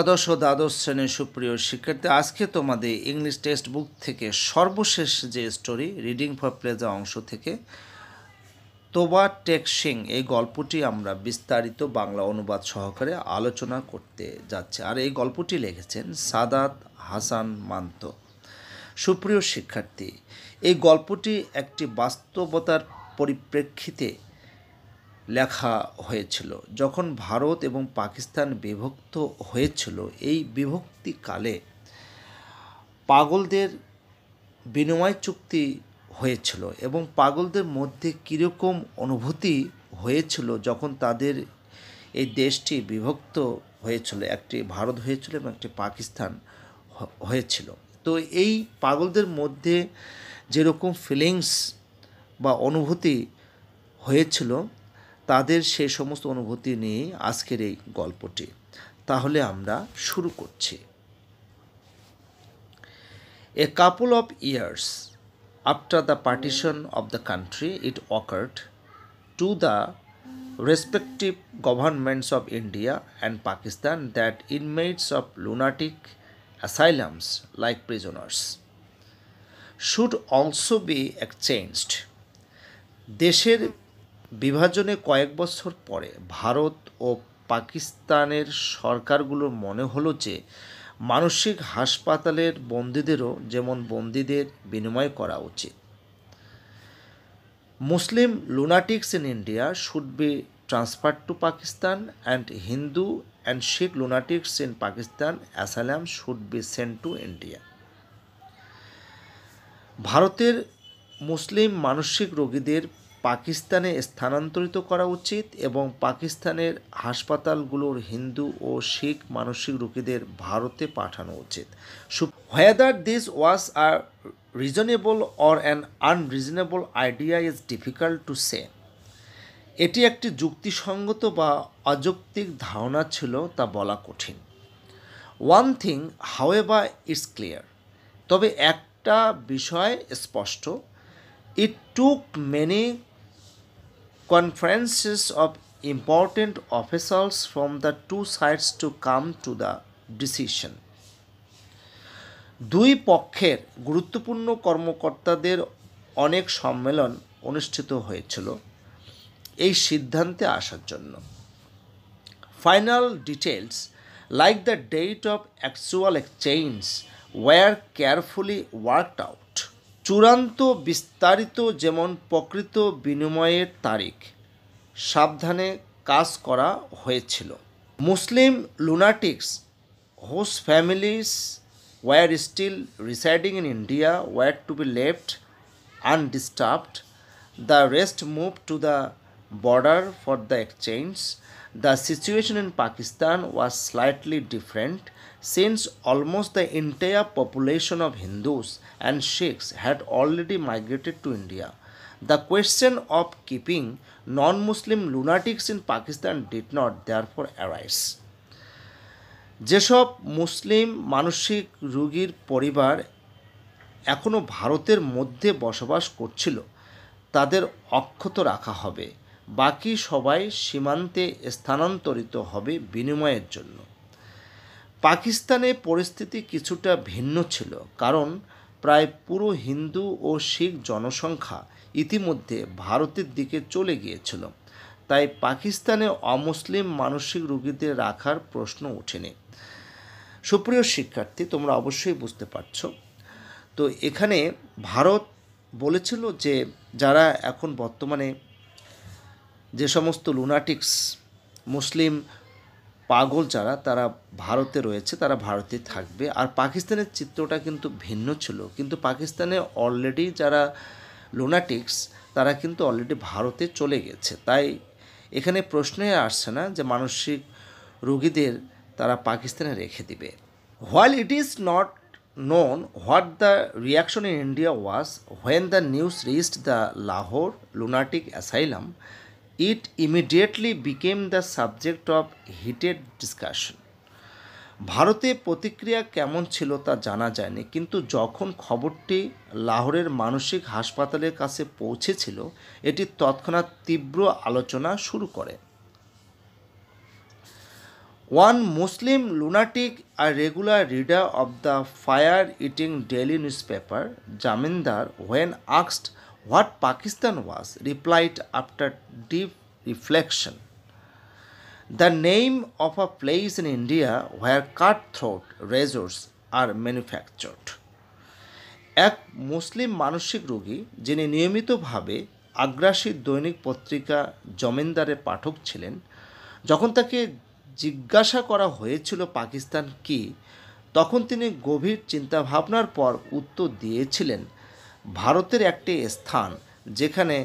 দ্বাদশ ও দ্বাদশ শ্রেণীর সুপ্রিয় শিক্ষার্থী, আজকে তোমাদের ইংলিশ টেক্সট বুক থেকে সর্বশেষ যে স্টোরি রিডিং ফর প্লেজার অংশ থেকে তোবা টেক সিং এই গল্পটি আমরা বিস্তারিত বাংলা অনুবাদ সহকারে আলোচনা করতে যাচ্ছি। আর এই গল্পটি লিখেছেন সাদাত হাসান মান্ত। সুপ্রিয় শিক্ষার্থী, এই গল্পটি একটি বাস্তবতার পরিপ্রেক্ষিতে লেখা হয়েছিল। যখন ভারত এবং পাকিস্তান বিভক্ত হয়েছিল, এই বিভক্তিকালে পাগলদের বিনিময় চুক্তি হয়েছিল এবং পাগলদের মধ্যে কীরকম অনুভূতি হয়েছিল যখন তাদের এই দেশটি বিভক্ত হয়েছিল, একটি ভারত হয়েছিল এবং একটি পাকিস্তান হয়েছিল। তো এই পাগলদের মধ্যে যেরকম ফিলিংস বা অনুভূতি হয়েছিল, তাদের সেই সমস্ত অনুভূতি নিয়ে আজকের এই গল্পটি। তাহলে আমরা শুরু করছি। A couple of years after the partition of the country, it occurred to the respective governments of India and Pakistan that inmates of lunatic asylums, like prisoners, should also be exchanged. দেশের বিভাজনে কয়েক বছর পরে ভারত ও পাকিস্তানের সরকারগুলোর মনে হলো যে মানসিক হাসপাতালের বন্দীদেরও যেমন বন্দীদের বিনিময় করা উচিত। মুসলিম lunatics in India should be transferred to Pakistan, and Hindu and Sikh lunatics in Pakistan asylum should be sent to India. ভারতের মুসলিম মানসিক রোগীদের পাকিস্তানে স্থানান্তরিত করা উচিত এবং পাকিস্তানের হাসপাতালগুলোর হিন্দু ও শিখ মানসিক রোগীদের ভারতে পাঠানো উচিত। Whether this was a reasonable or an unreasonable idea is difficult to say. এটি একটি যুক্তিসঙ্গত বা অযৌক্তিক ধারণা ছিল তা বলা কঠিন। One thing, however, is clear. তবে একটা বিষয় স্পষ্ট, it took many conferences of important officials from the two sides to come to the decision. দুই পক্ষের গুরুত্বপূর্ণ কর্মকর্তাদের অনেক সম্মেলন অনুষ্ঠিত হয়েছিল এই সিদ্ধান্তে আসার জন্য। Final details like the date of actual exchange were carefully worked out. চূড়ান্ত বিস্তারিত যেমন প্রকৃত বিনিময়ের তারিখ সাবধানে কাজ করা হয়েছিল। মুসলিম lunatics whose families were still residing in India were to be left undisturbed. The rest moved to the border for the exchange. The situation in Pakistan was slightly different, since almost the entire population of Hindus and Sikhs had already migrated to India. The question of keeping non-Muslim lunatics in Pakistan did not therefore arise. যেসব মুসলিম মানসিক রোগীর পরিবার এখনও ভারতের মধ্যে বসবাস করছিল তাদের অক্ষত রাখা হবে, বাকি সবাই সীমান্তে স্থানান্তরিত হবে বিনিময়ের জন্য। পাকিস্তানে পরিস্থিতি কিছুটা ভিন্ন ছিল, কারণ প্রায় পুরো হিন্দু ও শিখ জনসংখ্যা ইতিমধ্যে ভারতের দিকে চলে গিয়েছিল, তাই পাকিস্তানে অমুসলিম মানসিক রোগীদের রাখার প্রশ্ন ওঠেনি। সুপ্রিয় শিক্ষার্থী, তোমরা অবশ্যই বুঝতে পারছো। তো এখানে ভারত বলেছিল যে যারা এখন বর্তমানে যে সমস্ত লুনাটিক্স মুসলিম পাগল যারা তারা ভারতে রয়েছে তারা ভারতে থাকবে। আর পাকিস্তানের চিত্রটা কিন্তু ভিন্ন ছিল, কিন্তু পাকিস্তানে অলরেডি যারা লুনাটিক্স তারা কিন্তু অলরেডি ভারতে চলে গেছে, তাই এখানে প্রশ্নই আসছে না যে মানসিক রোগীদের তারা পাকিস্তানে রেখে দিবে। While it is not known what the reaction in India was when the news reached the Lahore lunatic asylum, it immediately became the subject of heated discussion. ভারতে প্রতিক্রিয়া কেমন ছিল তা জানা যায়নি, কিন্তু যখন খবরটি লাহোরের মানসিক হাসপাতালের কাছে পৌঁছেছিল এটি তৎক্ষণাৎ তীব্র আলোচনা শুরু করে। One Muslim lunatic, a regular reader of the fire-eating daily newspaper, Jamindar, when asked what Pakistan was, replied after deep reflection, "The name of a place in India where cutthroat razors are manufactured." এক মুসলিম মানসিক রোগী যিনি নিয়মিতভাবে আগ্রাসী দৈনিক পত্রিকা জমিনদারের পাঠক ছিলেন, যখন তাকে জিজ্ঞাসা করা হয়েছিল পাকিস্তান কি, তখন তিনি গভীর চিন্তাভাবনার পর উত্তর দিয়েছিলেন, ভারতের একটি স্থান যেখানে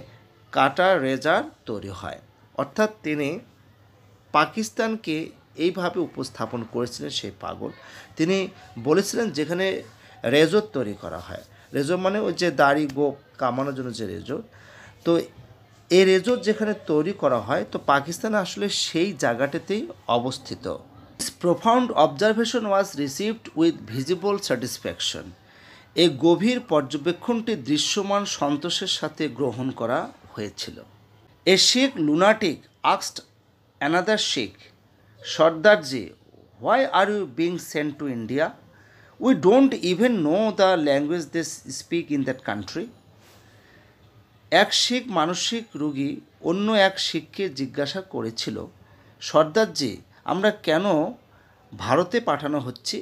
কাটা রেজার তৈরি হয়। অর্থাৎ তিনি পাকিস্তানকে এইভাবে উপস্থাপন করেছিলেন সেই পাগল। তিনি বলেছিলেন যেখানে রেজর তৈরি করা হয়, রেজর মানে ওই যে দাড়ি গোঁফ কামানোর জন্য যে রেজর, তো এই রেজর যেখানে তৈরি করা হয়, তো পাকিস্তান আসলে সেই জায়গাটাতেই অবস্থিত। This profound observation was received with visible satisfaction. এই গভীর পর্যবেক্ষণটি দৃশ্যমান সন্তোষের সাথে গ্রহণ করা হয়েছিল। A Sikh lunatic asked another Sikh, Sardarji, why are you being sent to India? We don't even know the language they speak in that country. এক শিখ মানসিক রোগী অন্য এক শিখকে জিজ্ঞাসা করেছিল, সর্দারজি, আমরা কেন ভারতে পাঠানো হচ্ছি?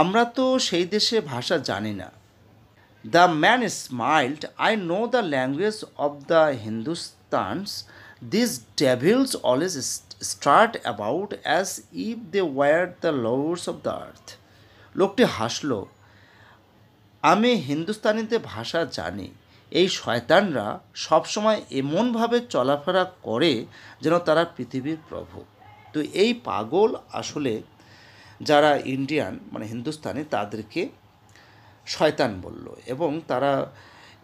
আমরা তো সেই দেশে ভাষা জানি না। The man smiled, I know the language of the Hindustans, this devils always start about as if they were the lords of the earth. লোকটি হাসল, আমি হিন্দুস্তানিদের ভাষা জানি। এই শয়তানরা সবসময় এমনভাবে চলাফেরা করে যেন তারা পৃথিবীর প্রভু। তো এই পাগল আসলে যারা ইন্ডিয়ান মানে হিন্দুস্তানি তাদেরকে শয়তান বলল,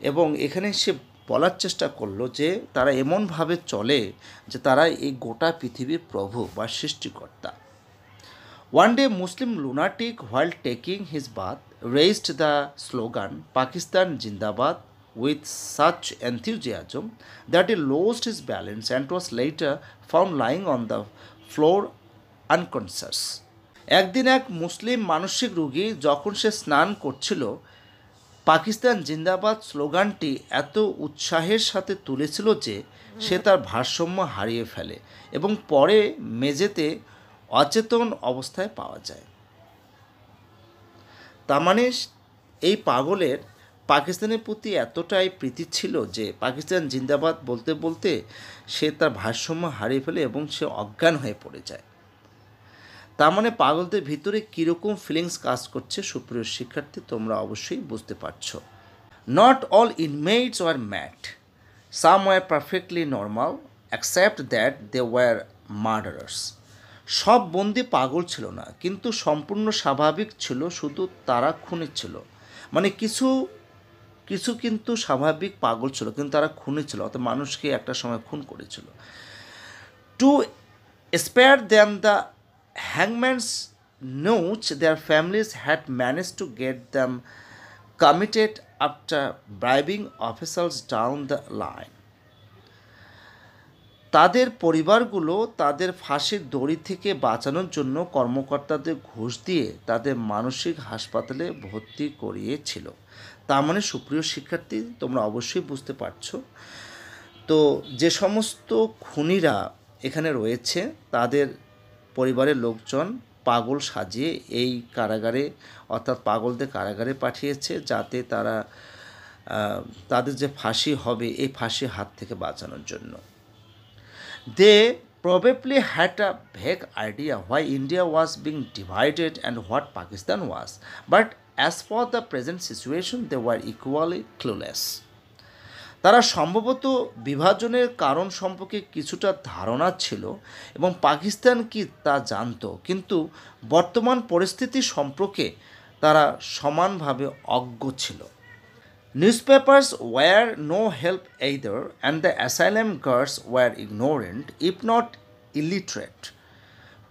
এবং এখানে সে বলার চেষ্টা করলো যে তারা এমনভাবে চলে যে তারা এই গোটা পৃথিবীর প্রভু বা সৃষ্টিকর্তা। One day, Muslim lunatic, while taking his bath, raised the slogan "Pakistan Jindabad" with such enthusiasm that he lost his balance and was later found lying on the floor unconscious. একদিন এক মুসলিম মানসিক রোগী যখন সে স্নান করছিল, পাকিস্তান জিন্দাবাদ স্লোগানটি এত উৎসাহের সাথে তুলেছিল যে সে তার ভারসাম্য হারিয়ে ফেলে এবং পরে মেঝেতে অচেতন অবস্থায় পাওয়া যায়। তার মানে এই পাগলের পাকিস্তানের প্রতি এতটাই প্রীতি ছিল যে পাকিস্তান জিন্দাবাদ বলতে বলতে সে তার ভারসাম্য হারিয়ে ফেলে এবং সে অজ্ঞান হয়ে পড়ে যায়। তার মানে পাগলদের ভিতরে কীরকম ফিলিংস কাজ করছে সুপ্রিয় শিক্ষার্থী তোমরা অবশ্যই বুঝতে পারছ। Not all inmates were mad, some were perfectly normal except that they were murderers. সব বন্দি পাগল ছিল না, কিন্তু সম্পূর্ণ স্বাভাবিক ছিল, শুধু তারা খুনি ছিল। মানে কিছু কিছু কিন্তু স্বাভাবিক পাগল ছিল কিন্তু তারা খুনি ছিল, অর্থাৎ মানুষকে একটা সময় খুন করেছিল। To spare them the hangman's notes, their families had managed to get them committed after bribing officials down the line. তাদের পরিবারগুলো তাদের ফাঁসির দড়ি থেকে বাঁচানোর জন্য কর্মকর্তাদের ঘুষ দিয়ে তাদের মানসিক হাসপাতালে ভর্তি করিয়েছিল। তার মানে সুপ্রিয় শিক্ষার্থী তোমরা অবশ্যই বুঝতে পারছো, তো যে সমস্ত খুনিরা এখানে রয়েছে তাদের পরিবারের লোকজন পাগল সাজিয়ে এই কারাগারে অর্থাৎ পাগলদের কারাগারে পাঠিয়েছে যাতে তারা তাদের যে ফাঁসি হবে এই ফাঁসির হাত থেকে বাঁচানোর জন্য। দে probably had a vague idea why India was being divided and what Pakistan was, but as for the present situation they were equally clueless. তারা সম্ভবত বিভাজনের কারণ সম্পর্কে কিছুটা ধারণা ছিল এবং পাকিস্তান কি তা জানত, কিন্তু বর্তমান পরিস্থিতি সম্পর্কে তারা সমানভাবে অজ্ঞ ছিল। Newspapers were no help either and the asylum guards were ignorant if not illiterate.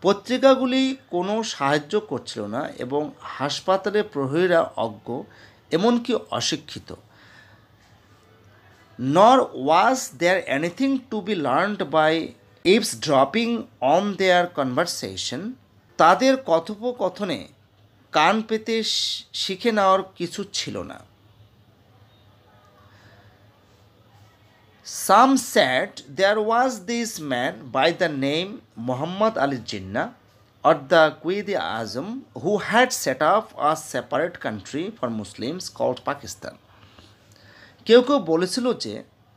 পত্রিকাগুলি কোনো সাহায্য করছিল না এবং হাসপাতালের প্রহরীরা অজ্ঞ এমনকি অশিক্ষিত। Nor was there anything to be learned by eavesdropping on their conversation, তাদের কথোপকথনে কান পেতে শিখে নেওয়ার কিছু ছিল না। Some said there was this man by the name Muhammad Ali Jinnah or the Quaid-e-Azam who had set up a separate country for Muslims called Pakistan. কেউ কেউ বলেছিল যে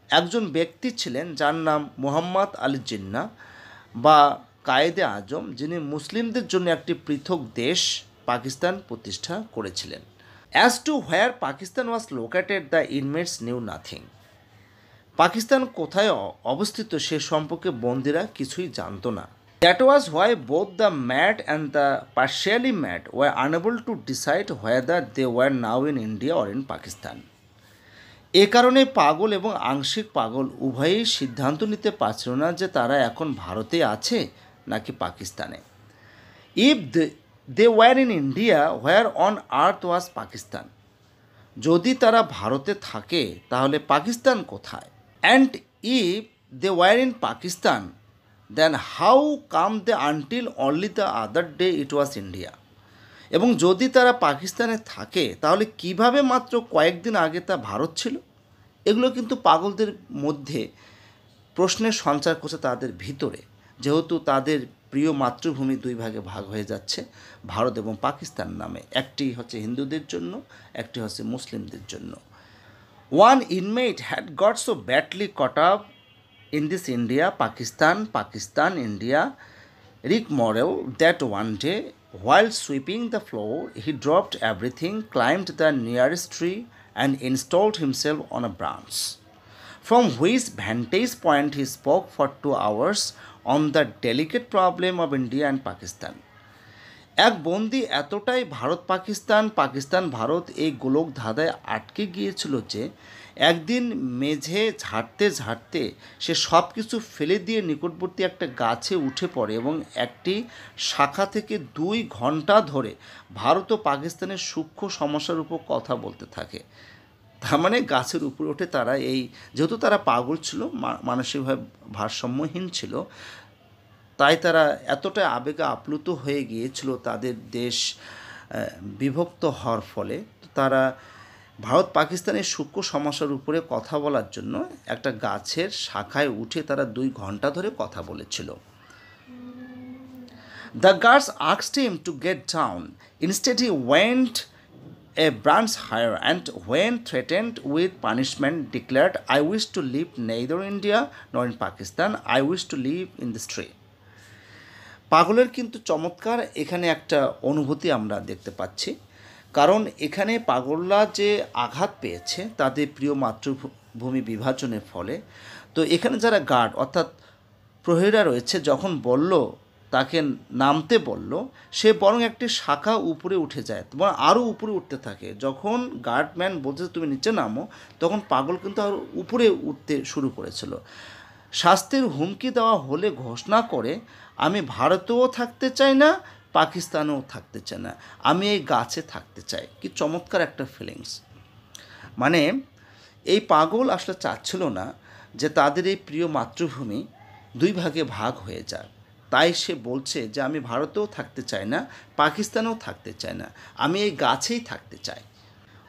একজন ব্যক্তি ছিলেন যার নাম মুহাম্মদ আলী জিন্নাহ বা কায়েদে আজম, যিনি মুসলিমদের জন্য একটি পৃথক দেশ পাকিস্তান প্রতিষ্ঠা করেছিলেন। As to where Pakistan was located the inmates knew nothing. Pakistan কোথায় অবস্থিত সে সম্পর্কে বন্দীরা কিছুই জানত না। That was why both the mad and the partially mad were unable to decide whether they were now in India or in Pakistan. এ কারণে পাগল এবং আংশিক পাগল উভয়েই সিদ্ধান্ত নিতে পারছিল না যে তারা এখন ভারতে আছে নাকি পাকিস্তানে। If they were in India where on earth was Pakistan, যদি তারা ভারতে থাকে তাহলে পাকিস্তান কোথায়? And if they were in Pakistan then how come they until only the other day it was India. এবং যদি তারা পাকিস্তানে থাকে তাহলে কিভাবে মাত্র কয়েকদিন আগে তা ভারত ছিল? এগুলো কিন্তু পাগলদের মধ্যে প্রশ্নের সঞ্চার করছে তাদের ভিতরে, যেহেতু তাদের প্রিয় মাতৃভূমি দুই ভাগে ভাগ হয়ে যাচ্ছে ভারত এবং পাকিস্তান নামে, একটি হচ্ছে হিন্দুদের জন্য, একটি হচ্ছে মুসলিমদের জন্য। One inmate had got so badly caught up in this India, Pakistan, India rigmarole that one day, while sweeping the floor, he dropped everything, climbed the nearest tree, and installed himself on a branch, from which vantage point he spoke for 2 hours on the delicate problem of India and Pakistan. এক বন্দি এতটাই ভারত পাকিস্তান ভারত এই গোলক ধাঁধায় আটকে গিয়েছিল যে একদিন মেঝে ঝাড়তে সে সব কিছু ফেলে দিয়ে নিকটবর্তী একটা গাছে উঠে পড়ে এবং একটি শাখা থেকে 2 ঘন্টা ধরে ভারত ও পাকিস্তানের সূক্ষ্ম সমস্যার উপর কথা বলতে থাকে। তার মানে গাছের উপরে উঠে তারা যেহেতু তারা পাগল ছিল, মানসিকভাবে ভারসাম্যহীন ছিল, তাই তারা এতটা আবেগে আপ্লুত হয়ে গিয়েছিল তাদের দেশ বিভক্ত হওয়ার ফলে। তারা ভারত পাকিস্তানের সূক্ষ্ম সমস্যার উপরে কথা বলার জন্য একটা গাছের শাখায় উঠে তারা 2 ঘন্টা ধরে কথা বলেছিল। The guards asked him to get down. Instead he went a branch higher and when threatened with punishment declared, I wish to live neither in India nor in Pakistan. I wish to live in this tree. পাগলের কিন্তু চমৎকার এখানে একটা অনুভূতি আমরা দেখতে পাচ্ছি, কারণ এখানে পাগলরা যে আঘাত পেয়েছে তাদের প্রিয় মাতৃভূমি বিভাজনের ফলে, তো এখানে যারা গার্ড অর্থাৎ প্রহরীরা রয়েছে যখন তাকে নামতে বলল, সে বরং একটি শাখা উপরে উঠে যায়, তোমার আরও উপরে উঠতে থাকে। যখন গার্ডম্যান বলছে তুমি নিচে নামো, তখন পাগল কিন্তু আরও উপরে উঠতে শুরু করেছিল। শাস্তির হুমকি দেওয়া হলে ঘোষণা করে, আমি ভারতেও থাকতে চাই না, পাকিস্তানেও থাকতে চাই না, আমি এই গাছে থাকতে চাই। কি চমৎকার একটা ফিলিংস! মানে এই পাগল আসলে চাচ্ছিল না যে তাদের এই প্রিয় মাতৃভূমি 2 ভাগে ভাগ হয়ে যাক, তাই সে বলছে যে আমি ভারতেও থাকতে চাই না, পাকিস্তানেও থাকতে চাই না, আমি এই গাছেই থাকতে চাই।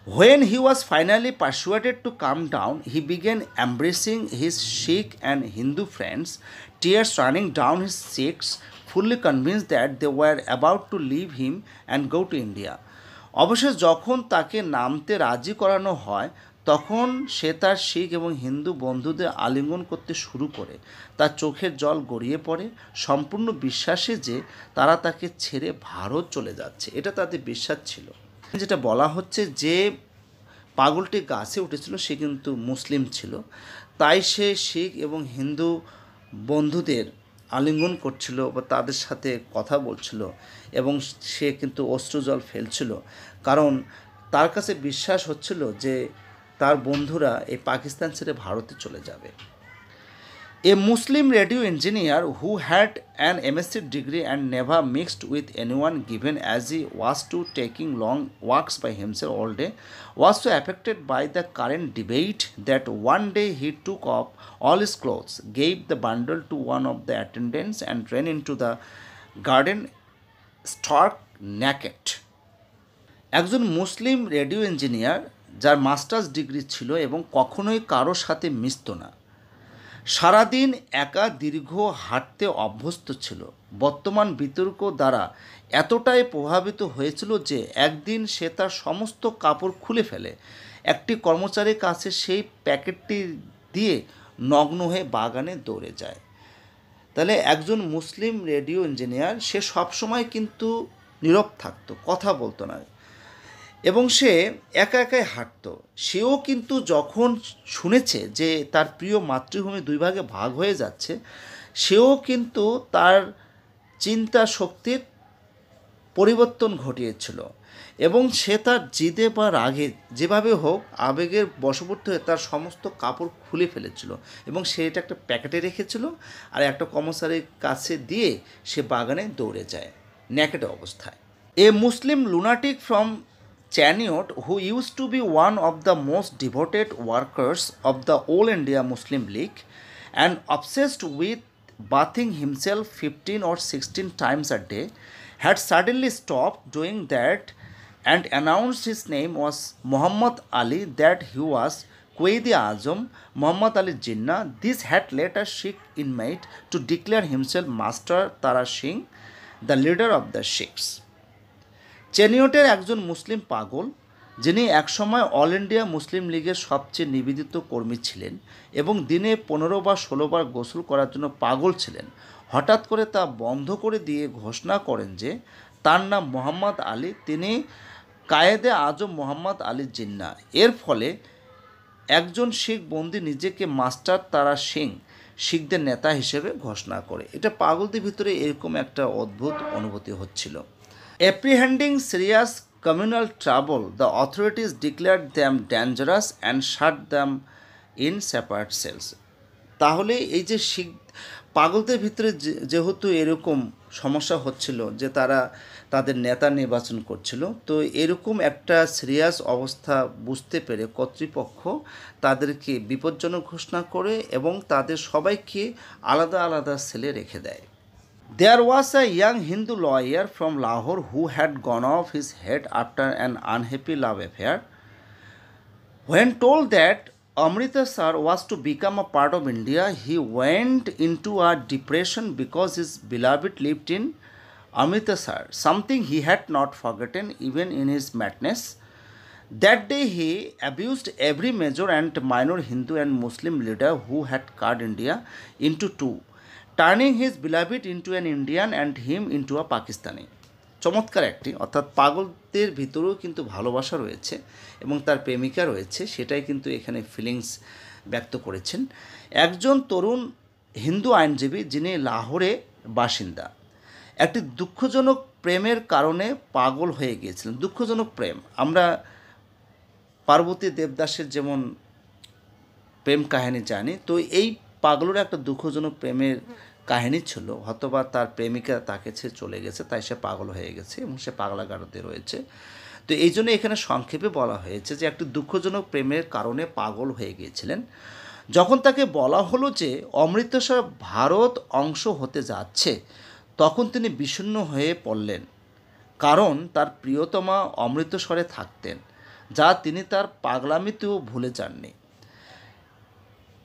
When he was finally persuaded to calm down, he began embracing his Sikh and Hindu friends, tears running down his cheeks, fully convinced that they were about to leave him and go to India. অবশেষে যখন তাকে নামতে রাজি করানো হয়, তখন সে তার শিখ এবং হিন্দু বন্ধুদের আলিঙ্গন করতে শুরু করে। তার চোখের জল গড়িয়ে পড়ে, সম্পূর্ণ বিশ্বাসে যে তারা তাকে ছেড়ে ভারত চলে যাচ্ছে, এটা তাদের বিশ্বাস ছিল। যেটা বলা হচ্ছে যে পাগলটি গাছে উঠেছিল সে কিন্তু মুসলিম ছিল, তাই সে শিখ এবং হিন্দু বন্ধুদের আলিঙ্গন করছিল বা তাদের সাথে কথা বলছিল এবং সে কিন্তু অশ্রুজল ফেলছিল, কারণ তার কাছে বিশ্বাস হচ্ছিল যে তার বন্ধুরা এই পাকিস্তান ছেড়ে ভারতে চলে যাবে। A Muslim radio engineer who had an MSc degree and never mixed with anyone, given as he was to taking long walks by himself all day, was so affected by the current debate that one day he took off all his clothes, gave the bundle to one of the attendants, and ran into the garden stark naked. একজন মুসলিম radio engineer যার masters degree ছিল এবং কখনোই কারোর সাথে মিশত না, সারাদিন একা দীর্ঘ হাঁটতে অভ্যস্ত ছিল, বর্তমান বিতর্ক দ্বারা এতটাই প্রভাবিত হয়েছিল যে একদিন সে তার সমস্ত কাপড় খুলে ফেলে একটি কর্মচারীর কাছে সেই প্যাকেটটি দিয়ে নগ্ন হয়ে বাগানে দৌড়ে যায়। তাহলে একজন মুসলিম রেডিও ইঞ্জিনিয়ার সে সবসময় কিন্তু নীরব থাকতো, কথা বলতো না এবং সে একা একাই হাঁটতো। সেও কিন্তু যখন শুনেছে যে তার প্রিয় মাতৃভূমি দুই ভাগে ভাগ হয়ে যাচ্ছে, সেও কিন্তু তার চিন্তা শক্তির পরিবর্তন ঘটিয়েছিল এবং সে তার জিদে বা রাগে যেভাবে হোক আবেগের বশবর্তী হয়ে তার সমস্ত কাপড় খুলে ফেলেছিল এবং সে এটা একটা প্যাকেটে রেখেছিল আর একটা কর্মচারীর কাছে দিয়ে সে বাগানে দৌড়ে যায় ন্যাকেড অবস্থায়। এ মুসলিম lunatic from Chaniot, who used to be one of the most devoted workers of the All India Muslim League and obsessed with bathing himself 15 or 16 times a day, had suddenly stopped doing that and announced his name was Muhammad Ali, that he was Quaid-e-Azam Muhammad Ali Jinnah. This had led a Sikh inmate to declare himself Master Tara Singh, the leader of the Sikhs. চেনিয়টের একজন মুসলিম পাগল, যিনি একসময় all India Muslim লীগের সবচেয়ে নিবেদিত কর্মী ছিলেন এবং দিনে 15 বা 16 বার গোসল করার জন্য পাগল ছিলেন, হঠাৎ করে তা বন্ধ করে দিয়ে ঘোষণা করেন যে তার নাম মোহাম্মদ আলী, তিনি কায়েদে আজম মোহাম্মদ আলী জিন্নাহ। এর ফলে একজন শিখ বন্দী নিজেকে মাস্টার তারা সিং, শিখদের নেতা হিসেবে ঘোষণা করে। এটা পাগলদের ভিতরে এরকম একটা অদ্ভুত অনুভূতি হচ্ছিল। Apprehending serious communal trouble, the authorities declared them dangerous and shut them in separate cells. তাহলে এই যে শিখ পাগলদের ভিতরে যেহেতু এরকম সমস্যা হচ্ছিল যে তারা তাদের নেতা নির্বাচন করছিল, তো এরকম একটা সিরিয়াস অবস্থা বুঝতে পেরে কর্তৃপক্ষ তাদেরকে বিপজ্জনক ঘোষণা করে এবং তাদের সবাইকে আলাদা আলাদা সেলে রেখে দেয়। There was a young Hindu lawyer from Lahore who had gone off his head after an unhappy love affair. When told that Amritsar was to become a part of India, he went into a depression because his beloved lived in Amritsar, something he had not forgotten even in his madness. That day he abused every major and minor Hindu and Muslim leader who had cut India into two, turning his beloved into an Indian and him into a Pakistani. চমৎকার একটি, অর্থাৎ পাগলদের ভিতরেও কিন্তু ভালোবাসা রয়েছে এবং তার প্রেমিকা রয়েছে, সেটাই কিন্তু এখানে ফিলিংস ব্যক্ত করেছেন। একজন তরুণ হিন্দু আইনজীবী যিনি লাহোরে বাসিন্দা একটি দুঃখজনক প্রেমের কারণে পাগল হয়ে গিয়েছিলেন। দুঃখজনক প্রেম, আমরা পার্বতী দেবদাসের যেমন প্রেম কাহিনী জানি, তো এই পাগলের একটা দুঃখজনক প্রেমের কাহিনী ছিল, হয়তোবা তার প্রেমিকা তাকে ছেড়ে চলে গেছে, তাই সে পাগল হয়ে গেছে এবং সে পাগলাগারদে রয়েছে। তো এই জন্য এখানে সংক্ষেপে বলা হয়েছে যে একটি দুঃখজনক প্রেমের কারণে পাগল হয়ে গিয়েছিলেন। যখন তাকে বলা হলো যে অমৃতসর ভারত অংশ হতে যাচ্ছে, তখন তিনি বিষণ্ণ হয়ে পড়লেন, কারণ তার প্রিয়তমা অমৃতসরে থাকতেন, যা তিনি তার পাগলামিতেও ভুলে যাননি।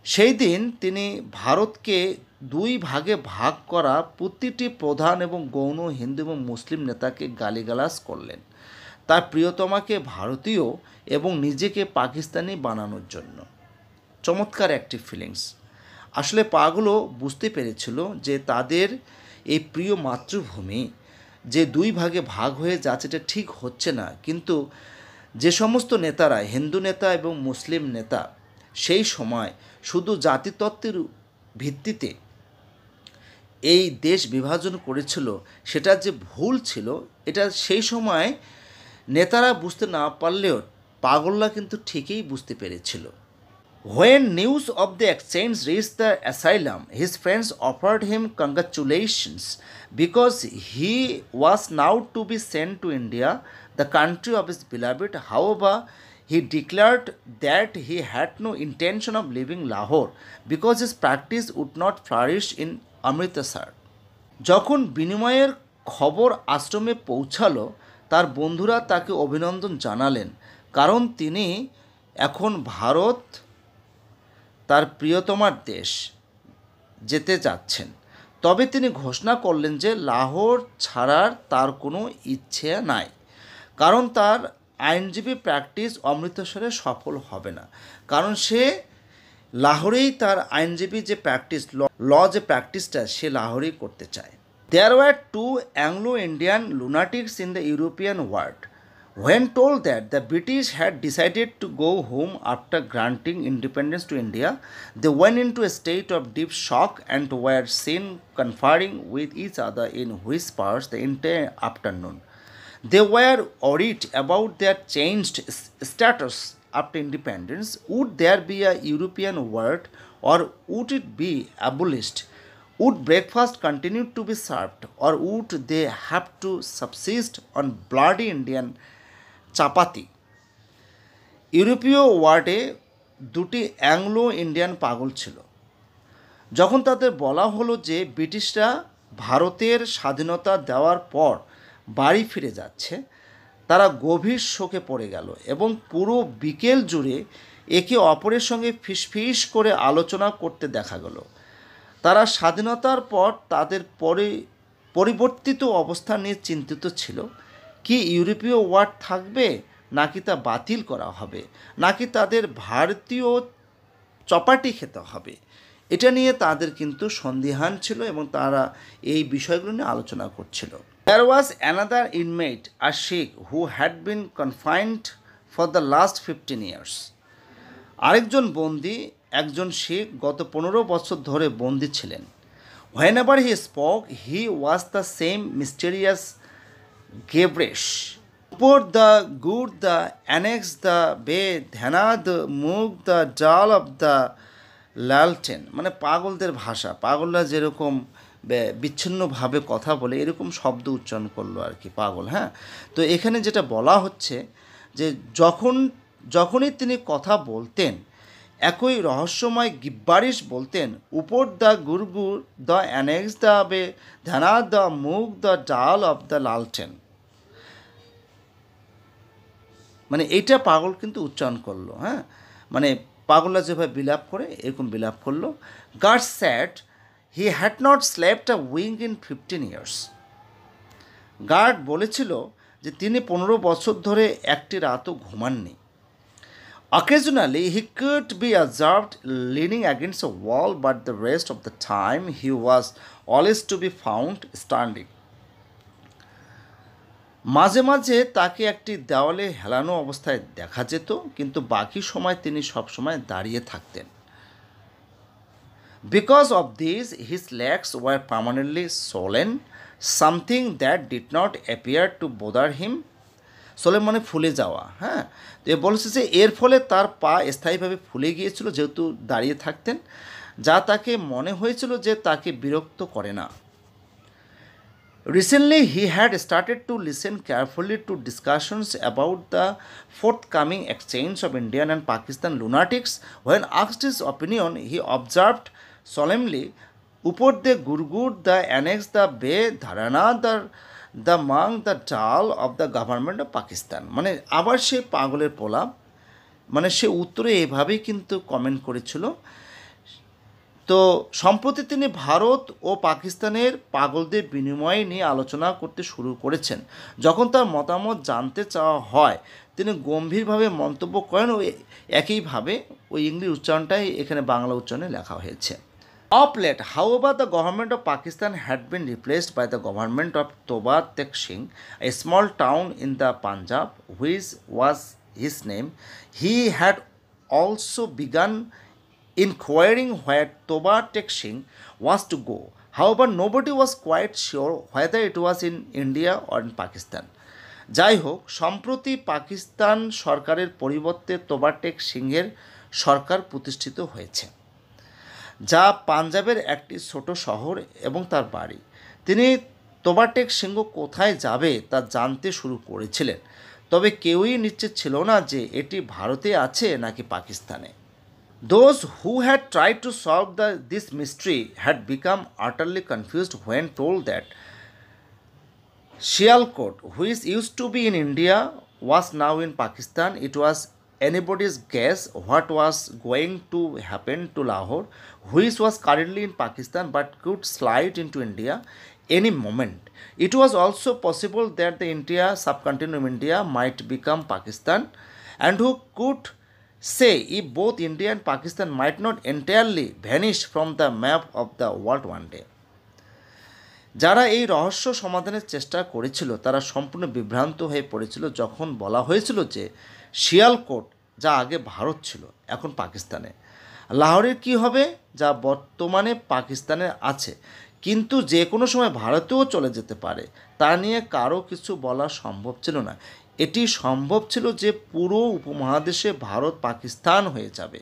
সেই দিন তিনি ভারতকে দুই ভাগে ভাগ করা প্রতিটি প্রধান এবং গৌণ হিন্দু এবং মুসলিম নেতাকে গালিগালাজ করলেন তার প্রিয়তমাকে ভারতীয় এবং নিজেকে পাকিস্তানি বানানোর জন্য। চমৎকার একটি ফিলিংস। আসলে পাগলও বুঝতে পেরেছিল যে তাদের এই প্রিয় মাতৃভূমি যে দুই ভাগে ভাগ হয়ে যাচ্ছে এটা ঠিক হচ্ছে না, কিন্তু যে সমস্ত নেতারা হিন্দু নেতা এবং মুসলিম নেতা সেই সময় শুধু জাতিতত্ত্বের ভিত্তিতে এই দেশ বিভাজন করেছিল, সেটা যে ভুল ছিল এটা সেই সময় নেতারা বুঝতে না পারলেও পাগলরা কিন্তু ঠিকই বুঝতে পেরেছিল। When news of the exchange reached the asylum, his friends offered him congratulations because he was now to be sent to India, the country of his beloved. However, he declared that he had no intention of leaving Lahore because his practice would not flourish in Amritsar. যখন বিনিময়ের খবর আশ্রমে পৌঁছালো, তার বন্ধুরা তাকে অভিনন্দন জানালেন, কারণ তিনি এখন ভারত, তার প্রিয়তমার দেশ, যেতে যাচ্ছেন। তবে তিনি ঘোষণা করলেন যে লাহোর ছাড়ার তার কোনো ইচ্ছে নাই, কারণ তার আইনজীবী প্র্যাকটিস অমৃতসরে সফল হবে না, কারণ সে লাহোরেই তার আইনজীবী যে প্র্যাকটিস যে প্র্যাকটিসটা সে লাহোরেই করতে চায়। There were two Anglo Indian lunatics in the European world. When told that the British had decided to go home after granting independence to India, they went into a state of deep shock and were seen conferring with each other in whispers the entire afternoon. They were worried about their changed status after independence. Would there be a European world or would it be abolished? Would breakfast continue to be served or would they have to subsist on bloody Indian চাপাতি? ইউরোপীয় ওয়ার্ডে দুটি Anglo Indian পাগল ছিল। যখন তাদের বলা হলো যে ব্রিটিশরা ভারতের স্বাধীনতা দেওয়ার পর বাড়ি ফিরে যাচ্ছে, তারা গভীর শোকে পড়ে গেল এবং পুরো বিকেল জুড়ে একে অপরের সঙ্গে ফিসফিস করে আলোচনা করতে দেখা গেল। তারা স্বাধীনতার পর তাদের পরিবর্তিত অবস্থান নিয়ে চিন্তিত ছিল। কি ইউরোপীয় ওয়ার্ড থাকবে, নাকি তা বাতিল করা হবে, নাকি তাদের ভারতীয় চপাটি খেতে হবে, এটা নিয়ে তাদের কিন্তু সন্দিহান ছিল এবং তারা এই বিষয়গুলো নিয়ে আলোচনা করছিল। There was another inmate, a sheikh, who had been confined for the last 15 years. আরেকজন বন্দী, একজন শিখ, গত 15 বছর ধরে বন্দী ছিলেন। Whenever he spoke, he was the same mysterious gibberish. উপর the good the annexe the বে ধ্যানাদ মুখ দ্য ডাল অফ দ্য লালটেন, মানে পাগলদের ভাষা, পাগলরা যেরকম বিচ্ছিন্নভাবে কথা বলে এরকম শব্দ উচ্চারণ করলো আর কি পাগল। হ্যাঁ, তো এখানে যেটা বলা হচ্ছে যে যখনই তিনি কথা বলতেন একই রহস্যময় গিব্বারিশ বলতেন। উপর দ্য গুরগুর দ্য অ্যানেক্স দ্য বে ধ্যানাদ দ্য মুখ দ্য ডাল অফ দ্য লালটেন, মানে এইটা পাগল কিন্তু উচ্চারণ করলো। হ্যাঁ, মানে পাগলরা যেভাবে বিলাপ করে এরকম বিলাপ করলো। Guard said he had not slept a wink in 15 years. Guard বলেছিল যে তিনি 15 বছর ধরে একটি রাতও ঘুমাননি। Occasionally he could be observed leaning against a wall, but the rest of the time he was always to be found standing. মাঝে মাঝে তাকে একটি দেওয়ালে হেলানো অবস্থায় দেখা যেত, কিন্তু বাকি সময় তিনি সবসময় দাঁড়িয়ে থাকতেন। Because of this, his legs were permanently swollen, something that did not appear to bother him. সোলেন মানে ফুলে যাওয়া। হ্যাঁ, তো এ বলছে যে এর ফলে তার পা স্থায়ীভাবে ফুলে গিয়েছিল যেহেতু দাঁড়িয়ে থাকতেন, যা তাকে মনে হয়েছিল যে তাকে বিরক্ত করে না। Recently, he had started to listen carefully to discussions about the forthcoming exchange of Indian and Pakistan lunatics. When asked his opinion, he observed solemnly, "Upor the gurgur, the annex, the bay, dharana, the mang, the dal of the government of Pakistan." মানে আবার সে পাগলের পোলা, মানে সে উত্তরে এভাবেই কিন্তু comment করেছিল। তো সম্প্রতি তিনি ভারত ও পাকিস্তানের পাগলদের বিনিময় নিয়ে আলোচনা করতে শুরু করেছেন। যখন তার মতামত জানতে চাওয়া হয় তিনি গম্ভীরভাবে মন্তব্য করেন, ও একইভাবে ওই ইংলিশ উচ্চারণটাই এখানে বাংলা উচ্চারণে লেখা হয়েছে। Of late, however, the government of Pakistan had been replaced by the government of Toba Tek Singh, a small town in the Punjab, which was his name. He had also begun inquiring where Toba Tek Singh was to go. However, nobody was quite sure whether it was in India or in Pakistan. যাই হোক, সম্প্রতি পাকিস্তান সরকারের পরিবর্তে তোবা take সিংহের সরকার প্রতিষ্ঠিত হয়েছে, যা পাঞ্জাবের একটি ছোট শহর এবং তার বাড়ি। তিনি তোবা টেক সিংহ কোথায় যাবে তা জানতে শুরু করেছিলেন, তবে কেউই নিশ্চিত ছিল না যে এটি ভারতে আছে নাকি পাকিস্তানে। Those who had tried to solve this mystery had become utterly confused when told that Sialkot, which used to be in India, was now in Pakistan. It was anybody's guess what was going to happen to Lahore, which was currently in Pakistan but could slide into India any moment. It was also possible that the India, subcontinent of India, might become Pakistan, and who could say if both India and Pakistan might not entirely vanish from the map of the world one day. যারা এই রহস্য সমাধানের চেষ্টা করেছিল তারা সম্পূর্ণ বিভ্রান্ত হয়ে পড়েছিল যখন বলা হয়েছিল যে শিয়ালকোট, যা আগে ভারত ছিল, এখন পাকিস্তানে। লাহোরের কি হবে, যা বর্তমানে পাকিস্তানে আছে কিন্তু যে কোনো সময় ভারতেও চলে যেতে পারে, তা নিয়ে কারো কিছু বলা সম্ভব ছিল না। এটি সম্ভব ছিল যে পুরো উপমহাদেশে ভারত পাকিস্তান হয়ে যাবে,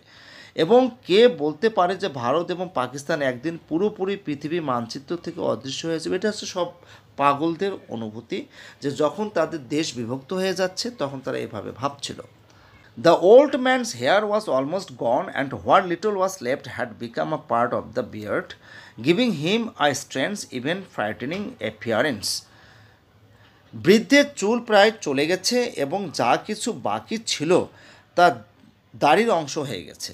এবং কে বলতে পারে যে ভারত এবং পাকিস্তান একদিন পুরোপুরি পৃথিবী মানচিত্র থেকে অদৃশ্য হয়ে যাবে। এটা হচ্ছে সব পাগলদের অনুভূতি, যে যখন তাদের দেশ বিভক্ত হয়ে যাচ্ছে তখন তারা এভাবে ভাবছিল। The old man's hair was almost gone, and what little was left had become a part of the beard, giving him a strange, even frightening appearance. বৃদ্ধের চুল প্রায় চলে গেছে এবং যা কিছু বাকি ছিল তা দাড়ির অংশ হয়ে গেছে,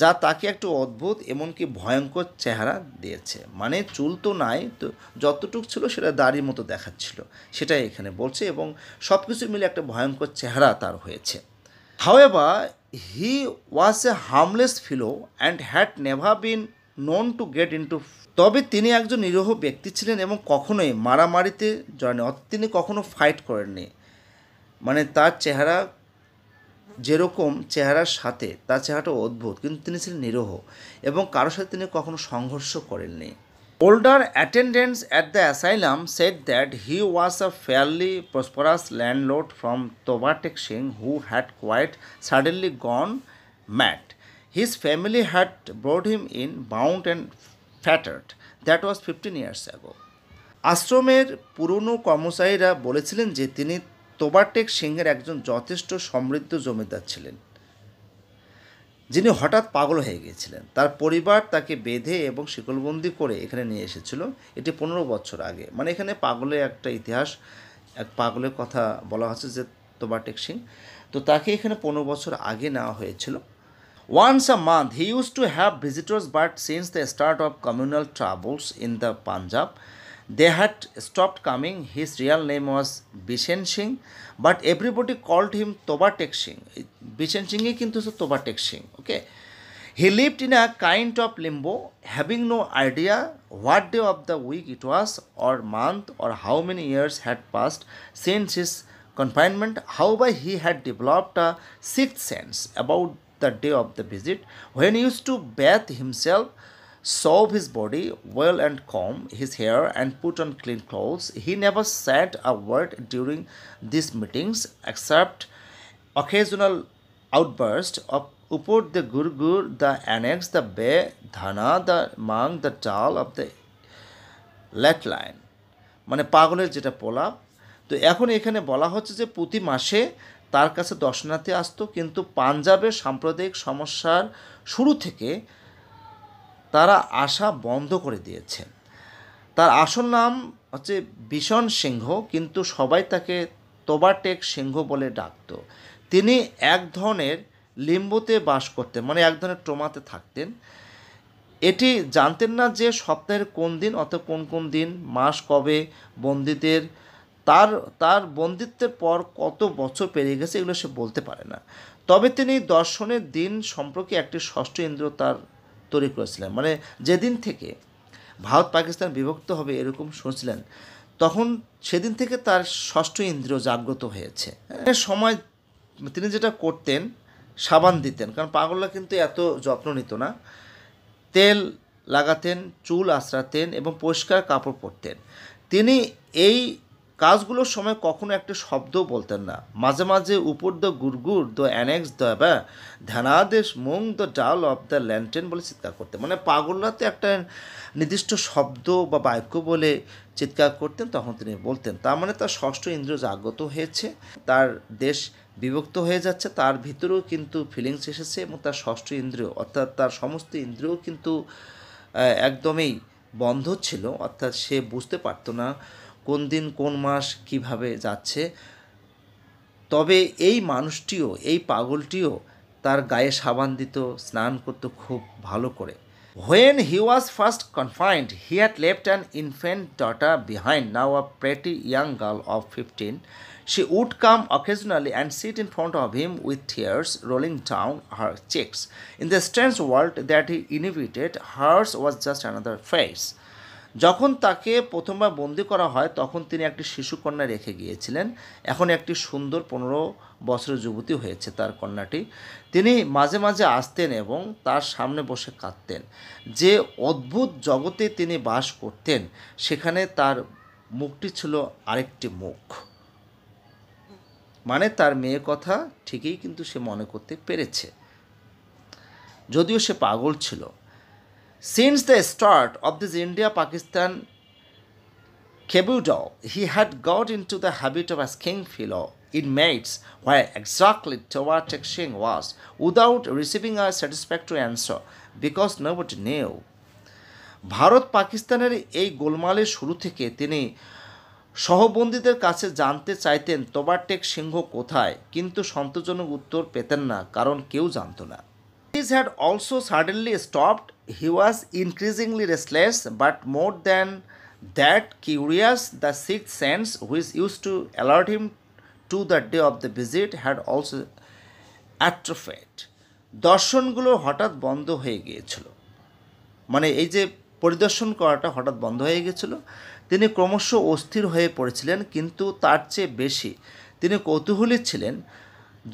যা তাকে একটু অদ্ভুত এমনকি ভয়ঙ্কর চেহারা দিয়েছে। মানে চুল তো নাই, তো যতটুকু ছিল সেটা দাড়ির মতো দেখাচ্ছিল, সেটাই এখানে বলছে, এবং সব কিছু মিলে একটা ভয়ঙ্কর চেহারা তার হয়েছে। However, he was a harmless fellow and had never been known to get into. তবে তিনি একজন নিরীহ ব্যক্তি ছিলেন এবং কখনোই মারামারিতে জড়াননি, অর্থাৎ তিনি কখনো ফাইট করেননি। মানে তার চেহারা যেরকম চেহারার সাথে তার চেহারাটা অদ্ভুত, কিন্তু তিনি ছিলেন নিরীহ এবং কারোর সাথে তিনি কখনো সংঘর্ষ করেননি। Older attendants at the asylum said that he was a fairly prosperous landlord from Toba Tek Singh who had quite suddenly gone mad. His family had brought him in bound and fettered. That was 15 years ago. আশ্রমের পুরনো কর্মচারীরা বলেছিলেন যে তিনি তোবা take সিংহের একজন যথেষ্ট সমৃদ্ধ জমিদার ছিলেন, যিনি হঠাৎ পাগল হয়ে গিয়েছিলেন। তার পরিবার তাকে বেঁধে এবং শিকলবন্দি করে এখানে নিয়ে এসেছিল, এটি 15 বছর আগে। মানে এখানে পাগলের একটা ইতিহাস, এক পাগলের কথা বলা হচ্ছে যে তোবা টেক সিং, তো তাকে এখানে 15 বছর আগে নেওয়া হয়েছিল। Once a month he used to have visitors, but since the start of communal troubles in the Punjab, they had stopped coming. His real name was Bishen Singh, but everybody called him Toba Tek Singh. Bishen Singh is kintu Toba Tek Singh. Okay. He lived in a kind of limbo, having no idea what day of the week it was, or month, or how many years had passed since his confinement. However, he had developed a sixth sense about the day of the visit, when he used to bathe himself, shave his body well and comb his hair and put on clean clothes. He never said a word during these meetings except occasional outbursts of upur the gurgur, the annex, the be, dhana, the mang, the tal of the let line. মানে পাগলের যেটা প্রলাপ। তো এখন এখানে বলা হচ্ছে যে প্রতি মাসে তার কাছে দর্শনার্থী আসতো, কিন্তু পাঞ্জাবের সাম্প্রদায়িক সমস্যার শুরু থেকে তারা আসা বন্ধ করে দিয়েছে। তার আসল নাম হচ্ছে বিশন সিংহ, কিন্তু সবাই তাকে তোবা টেক সিংহ বলে ডাকত। তিনি এক ধরনের লিম্বোতে বাস করতেন, মানে এক ধরনের ট্রমাতে থাকতেন। এটি জানতেন না যে সপ্তাহের কোন দিন অথবা কোন কোন দিন, মাস কবে, বন্দীদের তার বন্দিত্বের পর কত বছর পেরিয়ে গেছে এগুলো সে বলতে পারে না। তবে তিনি দর্শনের দিন সম্পর্কে একটি ষষ্ঠ ইন্দ্র তার তৈরি করেছিলেন। মানে যেদিন থেকে ভারত পাকিস্তান বিভক্ত হবে এরকম শুনছিলেন, তখন সেদিন থেকে তার ষষ্ঠ ইন্দ্রিয় জাগ্রত হয়েছে। সময় তিনি যেটা করতেন, সাবান দিতেন, কারণ পাগলরা কিন্তু এত যত্ন নিত না। তেল লাগাতেন, চুল আঁচড়াতেন এবং পরিষ্কার কাপড় পরতেন। তিনি এই কাজগুলোর সময় কখনো একটা শব্দও বলতেন না। মাঝে মাঝে উপর দ্য গুড়গুড় দ্য অ্যানেক্স দ্য বা ধ্যানাদেশ মুং দ্য ডাল অফ দ্য ল্যান্টেন বলে চিৎকার করতেন। মানে পাগলরা তো একটা নির্দিষ্ট শব্দ বা বাক্য বলে চিৎকার করতেন, তখন তিনি বলতেন। তার মানে তার ষষ্ঠ ইন্দ্রিয় জাগ্রত হয়েছে, তার দেশ বিভক্ত হয়ে যাচ্ছে, তার ভিতরেও কিন্তু ফিলিংস এসেছে, এবং তার ষষ্ঠ ইন্দ্রিয় অর্থাৎ তার সমস্ত ইন্দ্রিয় কিন্তু একদমই বন্ধ ছিল, অর্থাৎ সে বুঝতে পারতো না কোন দিন কোন মাস কিভাবে যাচ্ছে। তবে এই মানুষটিও, এই পাগলটিও তার গায়ে সাবান দিত, স্নান করতো খুব ভালো করে। When he was first confined, he had left an infant daughter behind, now a pretty young girl of 15. She would come occasionally and sit in front of him with tears rolling down her cheeks. In the strange world that he inhabited, hers was just another face. যখন তাকে প্রথমবার বন্দি করা হয় তখন তিনি একটি শিশুকন্যা রেখে গিয়েছিলেন। এখন একটি সুন্দর 15 বছরের যুবতী হয়েছে তার কন্যাটি। তিনি মাঝে মাঝে আসতেন এবং তার সামনে বসে কাঁদতেন। যে অদ্ভুত জগতে তিনি বাস করতেন সেখানে তার মুখটি ছিল আরেকটি মুখ। মানে তার মেয়ে কথা ঠিকই কিন্তু সে মনে করতে পেরেছে, যদিও সে পাগল ছিল। Since the start of this India-Pakistan Kebudo, he had got into the habit of asking fellow inmates where exactly Tawatek Singh was, without receiving a satisfactory answer, because nobody knew. Bharat পাকিস্তানের এই গোলমালের শুরু থেকে তিনি সহবন্দীদের কাছে জানতে চাইতেন তোবাটেক সিংহ কোথায়, কিন্তু সন্তোষজনক উত্তর পেতেন না, কারণ কেউ জানত না। This had also suddenly stopped. He was increasingly restless, but more than that curious. The sixth sense, which used to alert him to the day of the visit, had also atrophied. দর্শনগুলো হঠাৎ বন্ধ হয়ে গিয়েছিল, মানে এই যে পরিদর্শন করাটা হঠাৎ বন্ধ হয়ে গিয়েছিল। তিনি ক্রমশ অস্থির হয়ে পড়েছিলেন, কিন্তু তার চেয়ে বেশি তিনি কৌতূহলী ছিলেন।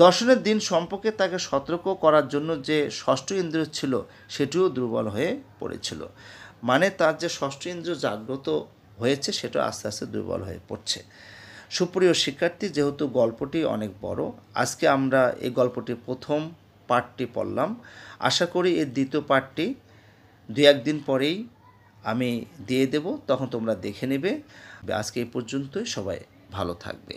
দর্শনের দিন সম্পর্কে তাকে সতর্ক করার জন্য যে ষষ্ঠ ইন্দ্রিয় ছিল সেটিও দুর্বল হয়ে পড়েছিল। মানে তার যে ষষ্ঠ ইন্দ্রিয় জাগ্রত হয়েছে সেটা আস্তে আস্তে দুর্বল হয়ে পড়ছে। সুপ্রিয় শিক্ষার্থী, যেহেতু গল্পটি অনেক বড়, আজকে আমরা এই গল্পটির প্রথম পার্টটি পড়লাম। আশা করি এর দ্বিতীয় পার্টটি 2-1 দিন পরেই আমি দিয়ে দেব, তখন তোমরা দেখে নেবে। আজকে এই পর্যন্তই, সবাই ভালো থাকবে।